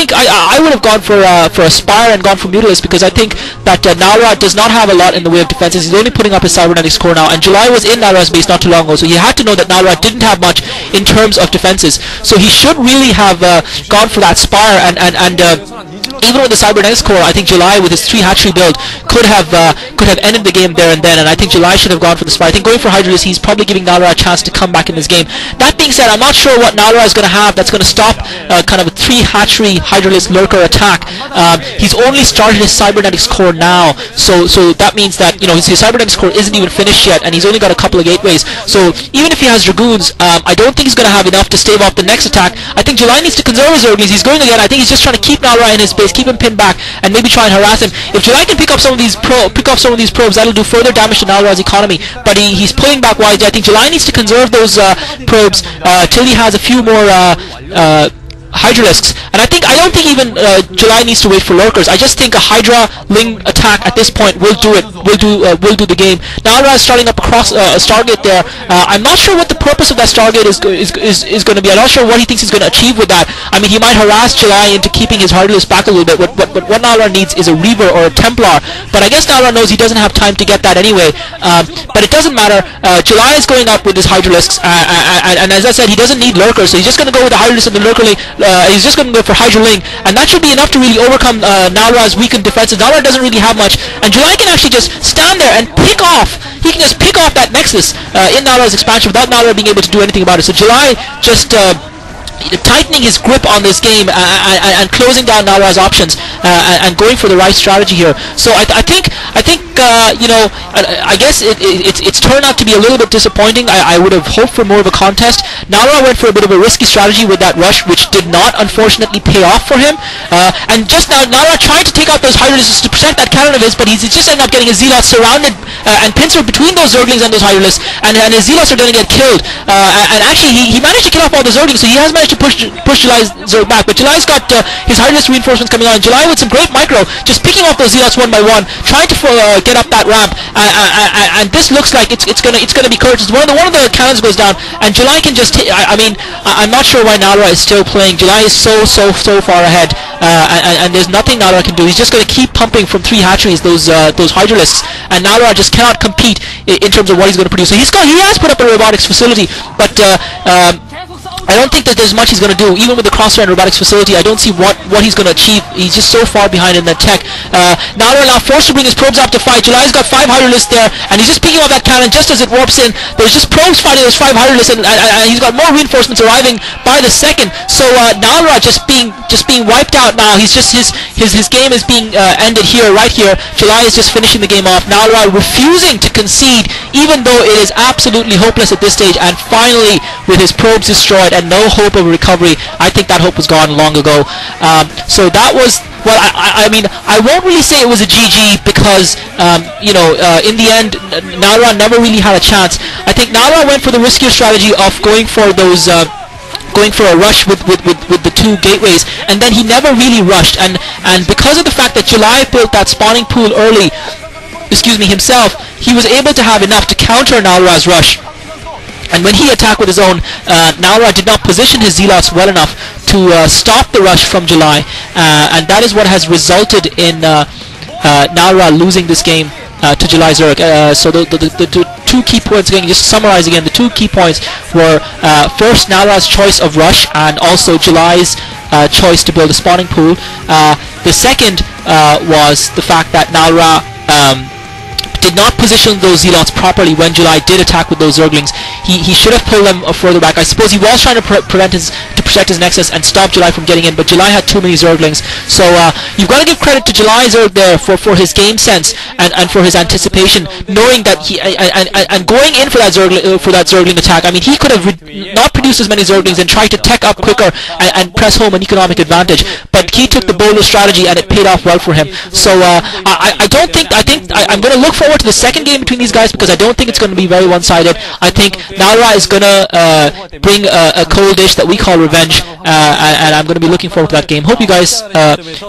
think I would have gone for a Spire and gone for Mutalisk, because I think that Nalra does not have a lot in the way of defenses. He's only putting up his cybernetics core now, and July was in Nalra's base not too long ago, so he had to know that Nalra didn't have much in terms of defenses. So he should really have gone for that Spire, and even with the cybernetics core, I think July with his 3 hatchery build could have ended the game there and then, and I think July should have gone for the Spire. I think going for Hydralisk, he's probably giving Nalra a chance to come back in this game. That being said, I'm not sure what Nalra is going to have that's going to stop kind of a 3 hatchery Hydralisk lurker attack. He's only started his cybernetics core now, so that means that, you know, his cybernetics core isn't even finished yet, and he's only got a couple of gateways. So even if he has Dragoons, I don't think he's going to have enough to stave off the next attack. I think July needs to conserve his Zerglings. He's going again. I think he's just trying to keep Nalra in his base, keep him pinned back, and maybe try and harass him. If July can pick up some of these probes, that'll do further damage to Nalra's economy. But he's pulling back wisely. I think July needs to conserve those probes till he has a few more Hydralisks, and I don't think even July needs to wait for lurkers. I just think a Hydra Ling attack at this point will do it. Will do the game. Nalra is starting up across a Stargate there. I'm not sure what the purpose of that Stargate is going to be. I'm not sure what he thinks he's going to achieve with that. I mean, he might harass July into keeping his Hydrolist back a little bit. But what Nalra needs is a Reaver or a Templar. But I guess Nalra knows he doesn't have time to get that anyway. But it doesn't matter. July is going up with his Hydralisks, and as I said, he doesn't need lurkers, so he's just going to go with the Hydralisk and the Lurker Ling. He's just going to go for Hydra Ling, and that should be enough to really overcome Nalra's weakened defenses. Nalra doesn't really have much, and July can actually just stand there and pick off. He can just pick off that Nexus in Nalra's expansion without Nalra being able to do anything about it. So July just tightening his grip on this game and closing down Nalra's options and going for the right strategy here. So I think you know, I guess it's turned out to be a little bit disappointing. I would have hoped for more of a contest. Nalra went for a bit of a risky strategy with that rush, which did not unfortunately pay off for him. And just now Nalra tried to take out those Hydralisks to protect that cannon of his, but he's just ended up getting his Zealots surrounded and pincered between those Zerglings and those Hydralisks, and his Zealots are going to get killed. And actually he managed to kill off all the Zerglings, so he has managed to push Julyzerg back. But July's got his Hydralisk reinforcements coming on. July with some great micro, just picking off those Zealots one by one, trying to get up that ramp, and this looks like it's gonna be Kurtz. One of the cannons goes down, and July can just I mean, I'm not sure why Nalra is still playing. July is so far ahead, and there's nothing Nalra can do. He's just gonna keep pumping from 3 hatcheries those Hydralisks, and Nalra just cannot compete in terms of what he's going to produce. So he has put up a robotics facility, but I don't think that there's much he's going to do. Even with the Crossfire and Robotics facility, I don't see what he's going to achieve. He's just so far behind in that tech. Nalra now forced to bring his probes up to fight. July's got 5 Hydralisks there, and he's just picking off that cannon just as it warps in. There's just probes fighting those 5 Hydralisks, and he's got more reinforcements arriving by the second. So Nalra just being wiped out now. He's just his game is being ended here, right here. July is just finishing the game off. Nalra refusing to concede, even though it is absolutely hopeless at this stage. And finally, with his probes destroyed and no hope of recovery, I think that hope was gone long ago. So that was, well, I mean, I won't really say it was a GG because, you know, in the end, Nalra never really had a chance. I think Nalra went for the riskier strategy of going for those, going for a rush with the 2 gateways, and then he never really rushed. And because of the fact that July built that spawning pool early, himself, he was able to have enough to counter Nalra's rush. And when he attacked with his own, Nalra did not position his Zealots well enough to stop the rush from July, and that is what has resulted in Nalra losing this game to Julyzerg. So the 2 key points, again, just to summarize again, the 2 key points were first Nalra's choice of rush, and also July's choice to build a spawning pool. The second was the fact that Nalra did not position those Zealots properly when July did attack with those Zerglings. He should have pulled them further back. I suppose he was trying to protect his Nexus and stop July from getting in, but July had too many Zerglings. So you've got to give credit to Julyzerg there for his game sense and for his anticipation, knowing that and going in for that Zergling attack. I mean, he could have not produced as many Zerglings and tried to tech up quicker and press home an economic advantage, but he took the bolder strategy and it paid off well for him. So I think I'm going to look forward to the second game between these guys, because I don't think it's going to be very one-sided. I think Nalra is going to bring a cold dish that we call revenge, and I'm going to be looking forward to that game. Hope you guys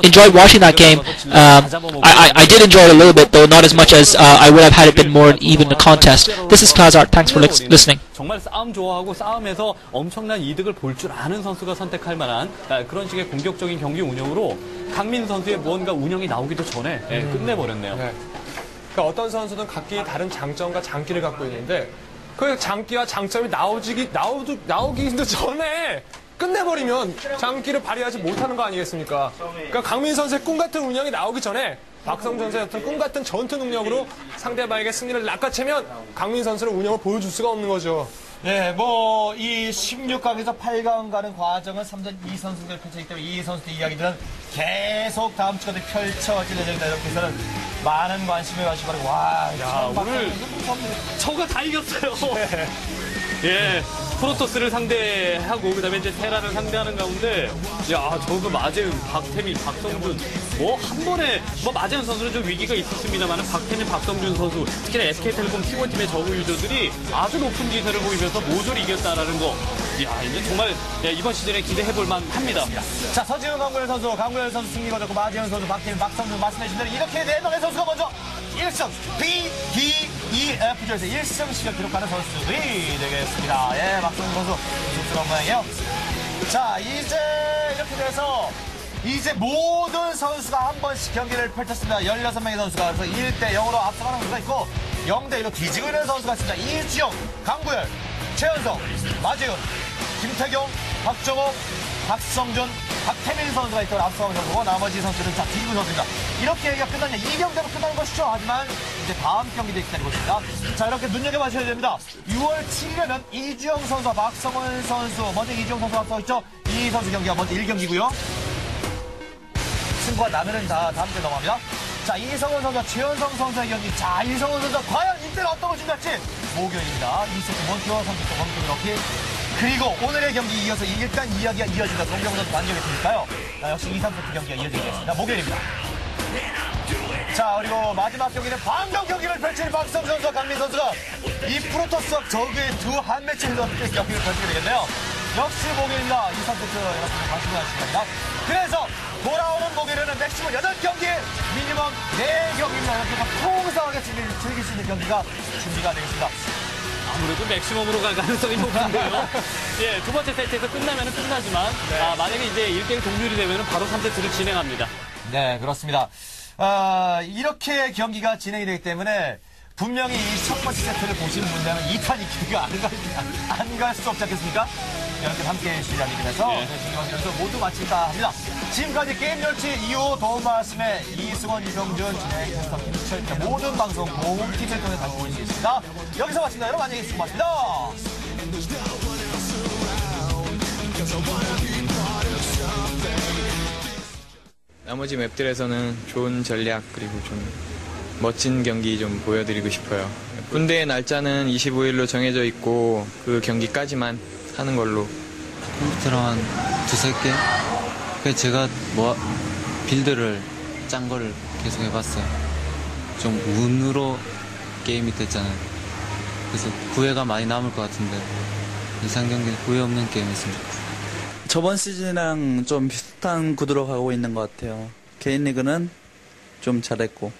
enjoyed watching that game. I did enjoy it a little bit, though not as much as I would have had it been more even a contest. This is Clazart. Thanks for listening. 정말 싸움 좋아하고 싸움에서 엄청난 이득을 볼 줄 아는 선수가 선택할 만한 그런 식의 공격적인 경기 운영으로 강민 선수의 무언가 운영이 나오기도 전에 끝내버렸네요. 네. 그러니까 어떤 선수는 각기 다른 장점과 장기를 갖고 있는데 그 장기와 장점이 나오기도 전에 끝내버리면 장기를 발휘하지 못하는 거 아니겠습니까? 그러니까 강민 선수의 꿈 같은 운영이 나오기 전에 박성준 선수의 어떤 꿈 같은 전투 능력으로 상대방에게 승리를 낚아채면 강민 선수는 운영을 보여줄 수가 없는 거죠. 네, 뭐, 이 16강에서 8강 가는 과정은 3전 2선수들 펼쳐지기 때문에 이 선수들 이야기들은 계속 다음 주까지 펼쳐질 예정이다. 이렇게 해서는 많은 관심을 가지고 바라고, 와, 야, 오늘 저가 다 이겼어요. 네. 예, 프로토스를 상대하고 그다음에 이제 테라를 상대하는 가운데 야, 저거 마재훈, 박태민, 박성준 뭐 한 번에 뭐 마재훈 선수는 좀 위기가 있었습니다만 박태민, 박성준 선수 특히나 SK텔레콤 T1팀의 저그 유저들이 아주 높은 기세를 보이면서 모조리 이겼다라는 거. 야, 이제 정말 이번 시즌에 기대해볼 만합니다. 자, 서지훈 강구현 선수 승리 거뒀고 마재훈 선수, 박태민, 박성준 말씀해주신 대로 이렇게 4명의 선수가 먼저 1승 B, D, E, F 조에서 1승씩을 기록하는 선수들이 되겠습니다. 예, 박성준 선수 쑥스러운 모양이에요. 자, 이제 이렇게 돼서 이제 모든 선수가 한 번씩 경기를 펼쳤습니다. 16명의 선수가. 그래서 1대 0으로 앞서가는 선수가 있고 0대 1로 뒤지고 있는 선수가 있습니다. 이주영, 강구열, 최현성, 마재훈, 김태경, 박정호, 박성준, 박태민 선수가 있고 앞서가는 선수고 나머지 선수들은 다 뒤지고 선수입니다. 이렇게 얘기가 끝났냐? 이 경기로 끝나는 것이죠. 하지만 이제 다음 경기도 기다리고 있습니다. 자, 이렇게 눈여겨봐셔야 됩니다. 6월 7일에는 이주영 선수와 박성원 선수, 먼저 이주영 선수가 앞서고 있죠. 이 선수 경기가 먼저 1경기고요. 승부가 나면은 다 다음 주에 넘어갑니다. 자, 이성훈 선수와 최현성 선수의 경기. 자, 이성훈 선수가 과연 이때는 어떤 걸 준비할지 목요일입니다. 2세트 원투와 3세트 원투 그렇게. 그리고 오늘의 경기 이어서 일단 이야기가 이어진다. 송병훈 선수 반격이 되니까요. 역시 2, 3세트 경기가 이어지겠습니다. 목요일입니다. 자, 그리고 마지막 경기는 방금 경기를 펼치는 박성준 선수와 강민 선수가 이 프로토스와 저그의 두 한 매치에서 경기를 펼치게 되겠네요. 역시 목요일입니다. 2, 3세트 여러분들 관심을 하시기 바랍니다. 그래서 돌아오는 목요일에는 맥시멈 8경기, 미니멈 4경기입니다. 이렇게 풍성하게 즐길 수 있는 경기가 준비가 되겠습니다. 아무래도 맥시멈으로 갈 가능성이 높은데요. 예, 두 번째 세트에서 끝나면 끝나지만 만약에 이제 1대1 동률이 되면 바로 3세트를 진행합니다. 네, 그렇습니다. 이렇게 경기가 진행이 되기 때문에 분명히 이 첫 번째 세트를 보시는 분들은 2탄 이기가 안 갈 수 없지 않겠습니까? 여러분들 함께 해주시자는 의미에서 중요한 경기를 모두 마칠까 합니다. 지금까지 게임 열치 이후 도움 말씀에 이승원, 이병준, 진행, 캐스터, 김철 모든 방송 도움팀을 통해 다시 보실 수 있습니다. 여기서 마칩니다. 여러분 안녕히 계십시오. 고맙습니다. 나머지 맵들에서는 좋은 전략 그리고 좀 멋진 경기 좀 보여드리고 싶어요. 군대의 날짜는 25일로 정해져 있고 그 경기까지만 하는 걸로. 컴퓨터랑 한 두세 개? 그래서 제가 빌드를 짠 거를 계속 해봤어요. 좀 운으로 게임이 됐잖아요. 그래서 구애가 많이 남을 것 같은데 이상 경기는 구애 없는 게임 했으면 좋겠어요. 저번 시즌이랑 좀 비슷한 구도로 가고 있는 것 같아요. 개인 리그는 좀 잘했고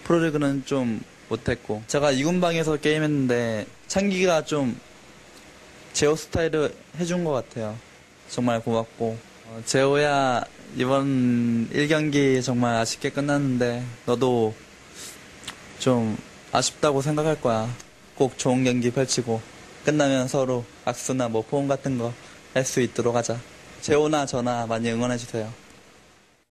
프로리그는 좀 못했고 제가 2군방에서 게임했는데 창기가 좀 제호 스타일을 해준 것 같아요. 정말 고맙고 제호야 이번 1경기 정말 아쉽게 끝났는데 너도 좀 아쉽다고 생각할 거야. 꼭 좋은 경기 펼치고 끝나면 서로 악수나 뭐 포옹 같은 거 할 수 있도록 하자. 제호나 저나 많이 응원해주세요.